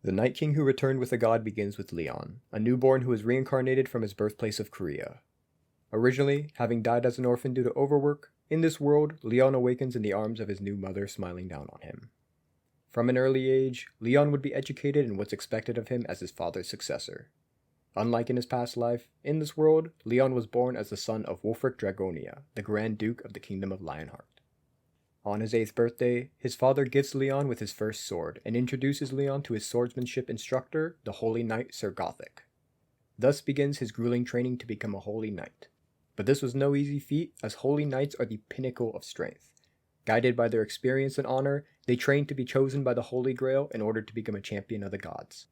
The Night King who returned with the god begins with Leon, a newborn who is reincarnated from his birthplace of Korea. Originally, having died as an orphan due to overwork, in this world, Leon awakens in the arms of his new mother smiling down on him. From an early age, Leon would be educated in what's expected of him as his father's successor. Unlike in his past life, in this world, Leon was born as the son of Wulfric Dragonia, the Grand Duke of the Kingdom of Lionheart. On his 8th birthday, his father gifts Leon with his first sword and introduces Leon to his swordsmanship instructor, the Holy Knight Sir Gothic. Thus begins his grueling training to become a Holy Knight. But this was no easy feat, as Holy Knights are the pinnacle of strength. Guided by their experience and honor, they train to be chosen by the Holy Grail in order to become a champion of the gods.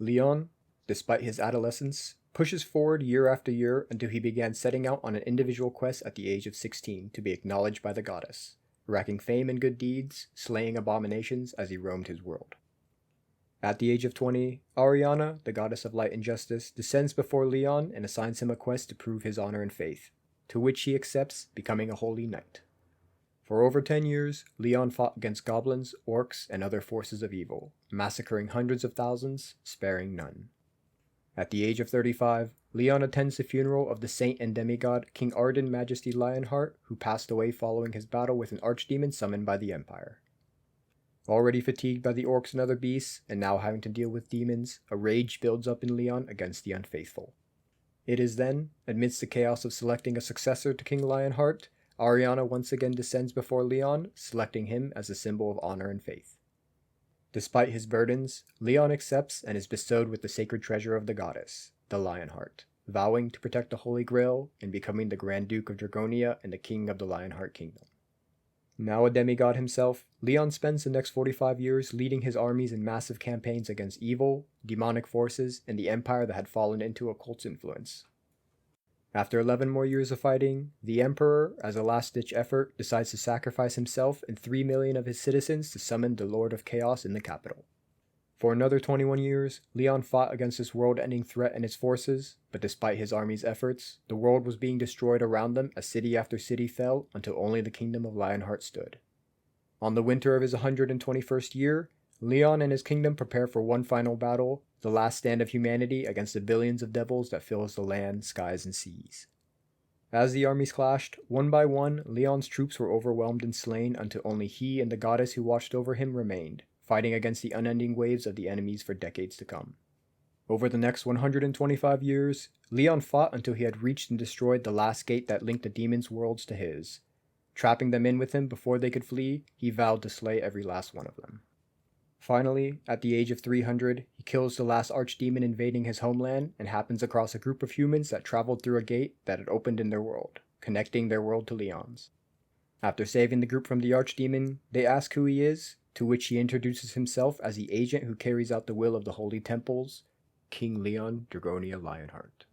Leon, despite his adolescence, pushes forward year after year until he began setting out on an individual quest at the age of 16 to be acknowledged by the goddess, racking fame and good deeds, slaying abominations as he roamed his world. At the age of 20, Ariana, the goddess of light and justice, descends before Leon and assigns him a quest to prove his honor and faith, to which he accepts, becoming a holy knight. For over 10 years, Leon fought against goblins, orcs, and other forces of evil, massacring hundreds of thousands, sparing none. At the age of 35, Leon attends the funeral of the saint and demigod King Arden Majesty Lionheart, who passed away following his battle with an archdemon summoned by the Empire. Already fatigued by the orcs and other beasts, and now having to deal with demons, a rage builds up in Leon against the unfaithful. It is then, amidst the chaos of selecting a successor to King Lionheart, Ariana once again descends before Leon, selecting him as a symbol of honor and faith. Despite his burdens, Leon accepts and is bestowed with the sacred treasure of the goddess, the Lionheart, vowing to protect the Holy Grail and becoming the Grand Duke of Dragonia and the King of the Lionheart Kingdom. Now a demigod himself, Leon spends the next 45 years leading his armies in massive campaigns against evil, demonic forces, and the empire that had fallen into a cult's influence. After 11 more years of fighting, the Emperor, as a last-ditch effort, decides to sacrifice himself and 3 million of his citizens to summon the Lord of Chaos in the capital. For another 21 years, Leon fought against this world-ending threat and its forces, but despite his army's efforts, the world was being destroyed around them as city after city fell until only the Kingdom of Lionheart stood. On the winter of his 121st year, Leon and his kingdom prepare for one final battle, the last stand of humanity against the billions of devils that fills the land, skies, and seas. As the armies clashed, one by one, Leon's troops were overwhelmed and slain until only he and the goddess who watched over him remained, fighting against the unending waves of the enemies for decades to come. Over the next 125 years, Leon fought until he had reached and destroyed the last gate that linked the demons' worlds to his. Trapping them in with him before they could flee, he vowed to slay every last one of them. Finally, at the age of 300, he kills the last archdemon invading his homeland and happens across a group of humans that traveled through a gate that had opened in their world, connecting their world to Leon's. After saving the group from the archdemon, they ask who he is, to which he introduces himself as the agent who carries out the will of the holy temples, King Leon Dragonia Lionheart.